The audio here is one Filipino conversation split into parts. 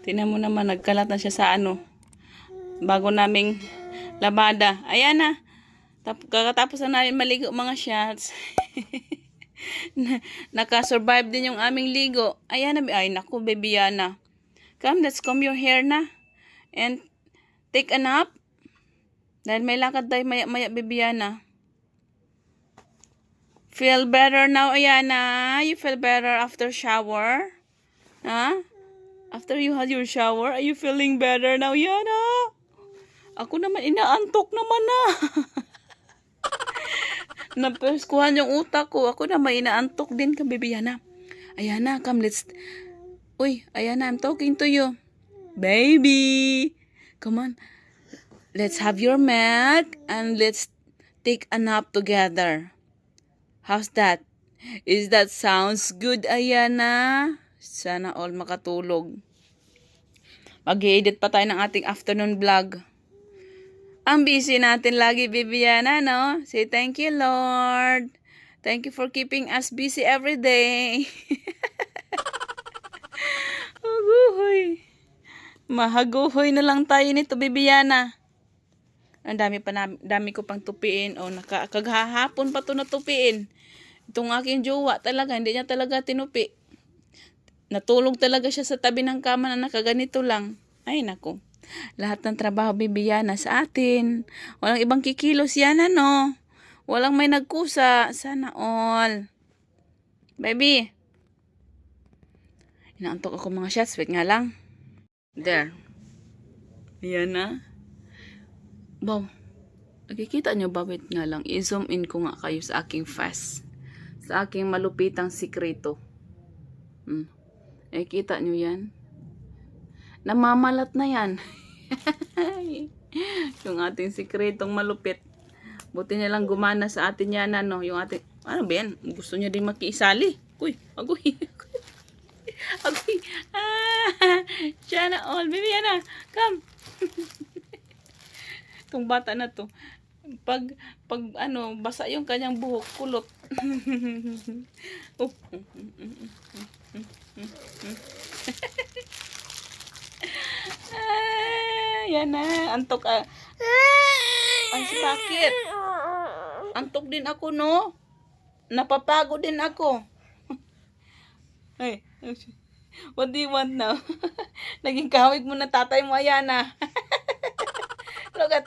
Tingnan mo naman, nagkalat na siya sa ano. Bago naming labada. Ayan na. Kakatapos na namin maligo mga shots. Naka-survive din yung aming ligo. Ayan na. Ay, naku, baby Yana. Come, let's comb your hair na. And take a nap. Dahil may lakad tayo maya-maya, baby Yana. Feel better now, Ayana? You feel better after shower? Huh? After you had your shower, are you feeling better now, Yana? Ako naman, inaantok naman na. Naperskuhan yung utak ko. Ako naman, inaantok din ka, baby Yana. Ayana, come, let's... Uy, Ayana, I'm talking to you. Baby! Come on. Let's have your milk and let's take a nap together. How's that? Is that sounds good, Ayana? Sana all makatulog. Mag-i-edit pa tayo ng ating afternoon vlog. Ang busy natin lagi, Viviana, no? Say thank you, Lord. Thank you for keeping us busy every day. Aguhoy. Mahaguhoy na lang tayo nito, Viviana. Ang dami ko pang tupiin. O, kaghahapon pa to natupiin. Itong aking jowa talaga, hindi niya talaga tinupi. Natulog talaga siya sa tabi ng kama na nakaganito lang. Ay, naku. Lahat ng trabaho, Viviana, sa atin. Walang ibang kikilos yan, ano? Walang may nagkusa. Sana all. Baby. Inaantok ako mga shots. Wait nga lang. There. Ayan na. Wow. Nakikita nyo ba? Wait nga lang. I-zoom in ko nga kayo sa aking face. Sa aking malupitang sikreto. Nakikita nyo yan? Namamalat na yan. Yung ating sikretong malupit. Buti niya lang gumana sa atin yan, ano? Yung ating, ano ba yan? Gusto niya din makiisali. Uy, agoy. Agoy. Siya na all. Baby, yan na. Come. Itong bata na to. Pag ano, basa yung kanyang buhok, kulot. Yan na, antok. Ay, sakit. Antok din ako, no? Napapagod din ako. Hey, what do you want now? Naging kawig mo na tatay mo, Ayana. Look at,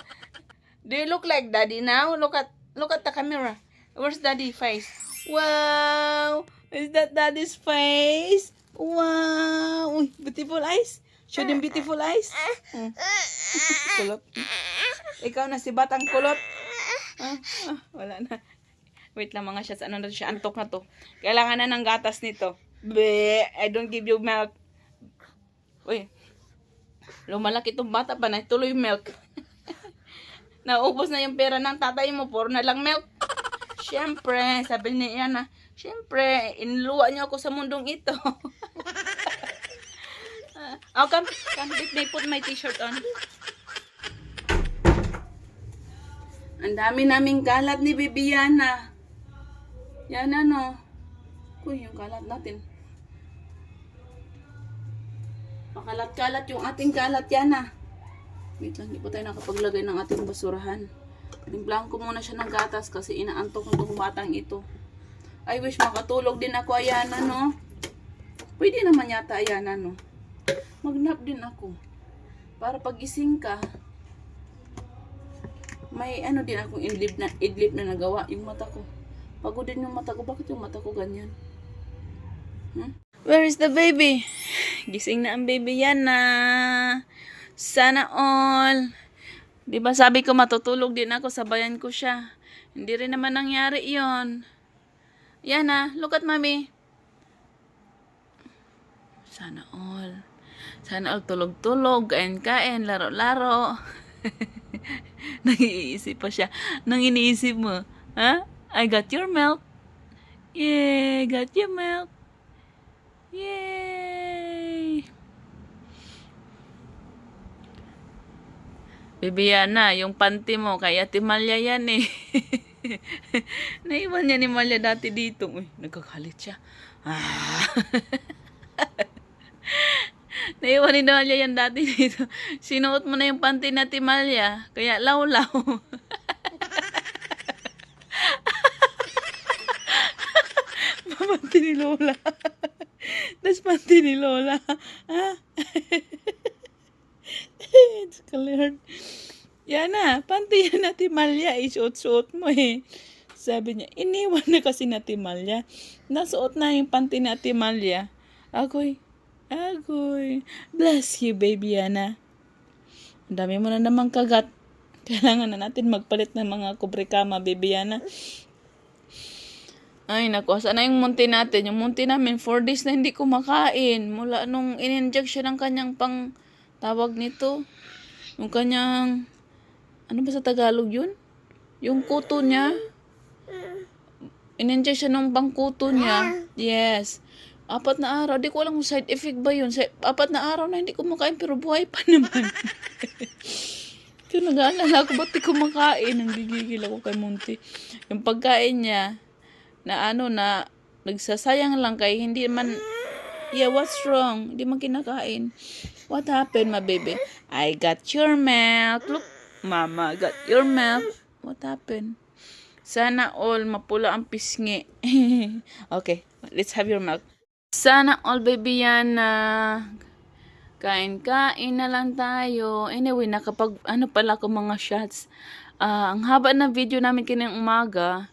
do you look like daddy now? Look at the camera. Where's daddy face? Wow, is that daddy's face? Wow, uy, beautiful eyes. Show them beautiful eyes. Kulot. Ikaw na si batang kulot. Wala na. Wait lang mga shots. Ano na siya? Antok na to. Kailangan na ng gatas nito. Bleh, I don't give you milk. Uy. Lumalaki itong bata pa na. Tuloy milk. Naubos na yung pera ng tatay mo. Puro na lang milk. Siyempre, sabi niya na. Siyempre, inluwa niyo ako sa mundong ito. Oh, come. Let me put my t-shirt on. Ang dami naming kalat ni Bibiana. Yan ano. Uy, yung kalat natin. Makalat-kalat yung ating kalat yan ah. Wait lang, hindi po tayo nakapaglagay ng ating basurahan. Timplahan ko muna siya ng gatas kasi inaantok ng batang ito. I wish makatulog din ako, Ayana, no? Pwede naman yata, Ayana, no? Magnap din ako. Para pagising ka, may ano din akong idlip na nagawa yung mata ko. Pagod din yung mata ko. Bakit yung mata ko ganyan? Where is the baby? Gising na ang baby yan na. Sana all. Diba sabi ko matutulog din ako, sabayan ko siya. Hindi rin naman nangyari yon. Yan na, look at mommy. Sana all. Sana all tulog-tulog, kain-kain, laro-laro. Nag-iisip pa siya. Nang iniisip mo, ha? I got your milk. Yay, got your milk. Yay. Bibiana, yung panty mo, kaya Timalya yan eh. Naiwan niya ni Malya dati dito. Uy, nagkakalit siya. Naiwan ni Dalia yan dati dito. Sinuot mo na yung panty na Timalya. Kaya lawlaw. Panty ni Lola. Das panty ni Lola. Ah. It's cleared. Yan na. Panty yan na Timalya. Isuot-suot mo eh. Sabi niya, iniwan na kasi na Timalya. Nasuot na yung panty na Timalya. Agoy. Bless you, baby Yana. Ang dami mo na namang kagat. Kailangan na natin magpalit ng mga kubrikama, baby Yana. Ay, naku. Saan na yung munti natin? Yung munti namin, 4 days na hindi kumakain. Mula nung in-inject siya ng kanyang tawag nito. Yung kanyang, ano ba sa Tagalog yun? Yung kuto niya. In-inject siya ng kuto niya. Yes. 4 na araw. Di ko alam kung side effect ba yun. 4 na araw na hindi kumakain pero buhay pa naman. Kaya nag-aalala ako, ba't di kumakain? Nanggigigil ako kay Monty. Yung pagkain niya, na nagsasayang lang kay hindi man, what's wrong? Hindi man kinakain. What happened, my baby? I got your milk. Look, mama, got your milk. What happened? Sana all mapula ang pisngi. Okay, let's have your milk. Sana all, baby yan na kain-kain na lang tayo. Anyway, pala ko mga shots. Ang haba na video namin kinang umaga.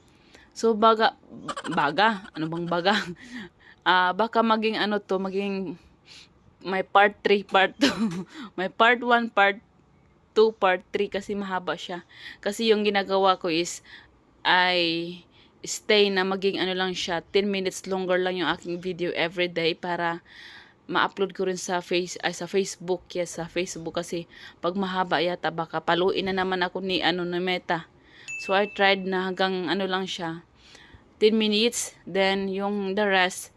So, baga, ano bang baga? Baka maging maging may part 3, part 2. May part 1, part 2, part 3 kasi mahaba siya. Kasi yung ginagawa ko is, ay stay na maging lang siya, 10 minutes longer lang yung aking video every day para ma-upload ko rin sa Facebook. Yes, sa Facebook kasi pag mahaba yata baka paluin na naman ako ni Meta. So I tried na hanggang lang siya, 10 minutes, then yung the rest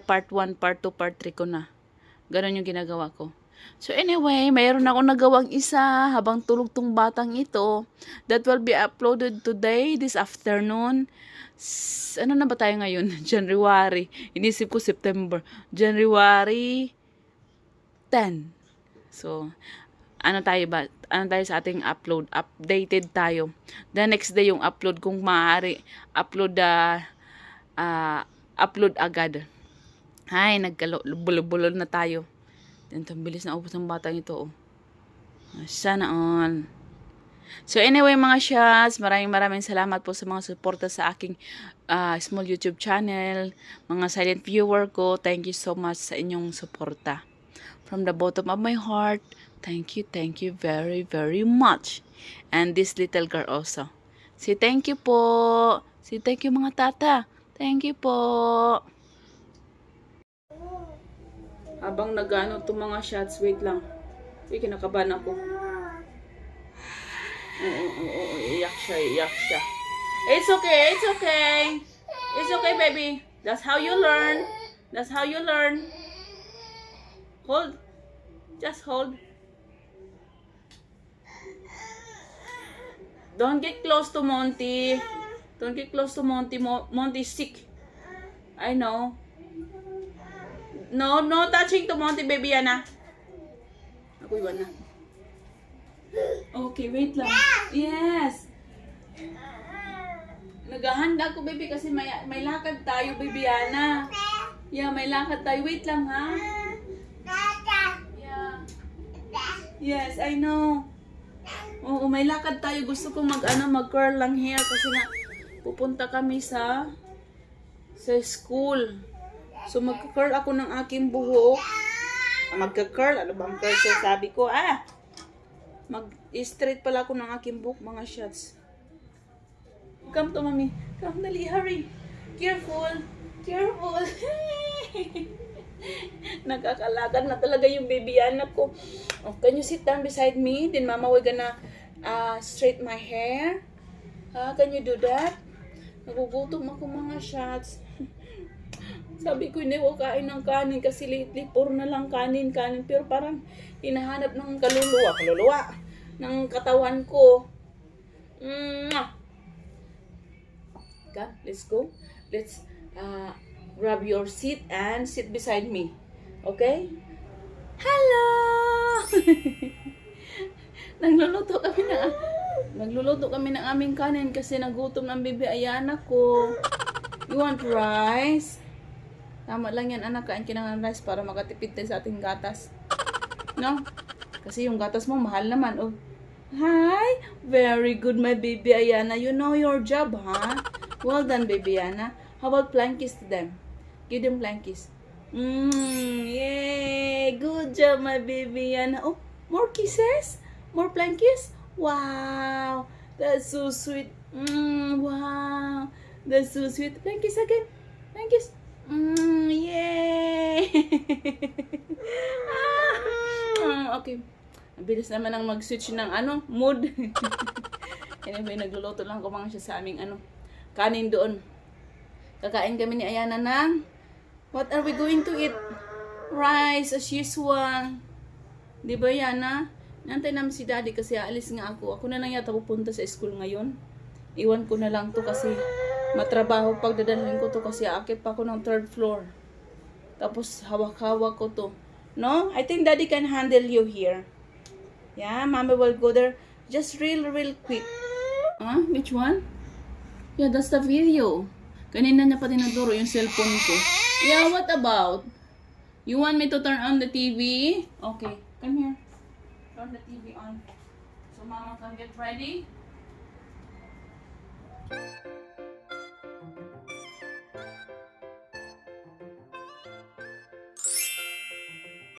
part 1, part 2, part 3 ko na. Ganon yung ginagawa ko. So anyway, mayroon ako nagawang isa habang tulog tong batang ito that will be uploaded today, this afternoon. Ano na ba tayo ngayon? January. Inisip ko September. January 10. So, ano tayo sa ating upload? Updated tayo. The next day yung upload kung maaari. Upload agad. Ay, nagkalubulol na tayo. Ang bilis na ubos ng batang ito. Sana all. So anyway mga shots, maraming salamat po sa mga suporta sa aking small YouTube channel. Mga silent viewer ko, thank you so much sa inyong suporta. From the bottom of my heart, thank you very, very much. And this little girl also. Say thank you po. Say thank you mga tata. Thank you po. Habang nagano itong mga shots, wait lang. Kinakabahan ako. Iyak siya. It's okay, baby. That's how you learn. Hold. Just hold. Don't get close to Monty. Monty's sick. I know. No touching to Monty, baby, Yana. Ako iwan na. Okay, wait lang. Yes. Naghahanda ko, baby, kasi may lakad tayo, baby, Yana. Yeah, may lakad tayo. Wait lang, ha? Yeah. Yes, I know. Oo, may lakad tayo. Gusto ko mag-curl lang hair kasi nga pupunta kami sa school. So, mag-curl ako ng aking buhok. Magka-curl. Ano bang curl siya? Sabi ko, mag-straight pala ako ng aking buhok, mga shots. Come to, mommy. Come, dali, hurry. Careful. Nagkakalagad na talaga yung baby anak ko. Oh, can you sit down beside me? Then mama, we're gonna straight my hair. Can you do that? Nagugutom ako, mga shots. Sabi ko, hindi ko kain ng kanin kasi lately, puro na lang kanin. Pero parang hinahanap ng kaluluwa ng katawan ko. Come, let's go. Let's grab your seat and sit beside me. Okay? Hello! Nagluluto kami ng aming kanin kasi nagutom ng bibi Ayana ko. You want rice? Tama lang yan, anak. Kain ka ng rice para makatipid tayo sa ating gatas. No? Kasi yung gatas mo mahal naman. Oh. Hi! Very good, my baby Ayana. You know your job, huh? Well done, baby Ayana. How about flying kiss to them? Give them flying kiss. Yay! Good job, my baby Ayana. Oh, more kisses? More flying kiss? Wow! That's so sweet. Wow! That's so sweet. Flying kiss again. Flying kiss. Yay! Okay. Ang bilis naman ang mag-switch ng mood. Anyway, nagluluto lang ko mga siya sa aming kanin doon. Kakain kami ni Ayana ng what are we going to eat? Rice as usual. Di ba, Ayana? Nantay namin si Daddy kasi aalis nga ako. Ako na lang yata pupunta sa school ngayon. Iwan ko na lang to kasi matrabaho pag dadalhin ko to kasi aakit pa ako ng 3rd floor. Tapos hawak-hawak ko to. No? I think Daddy can handle you here. Yeah, Mama will go there just real quick. Which one? Yeah, that's the video. Kanina niya pa tinuturo yung cellphone ko. Yeah, what about? You want me to turn on the TV? Okay, come here. Turn the TV on. So Mama can get ready.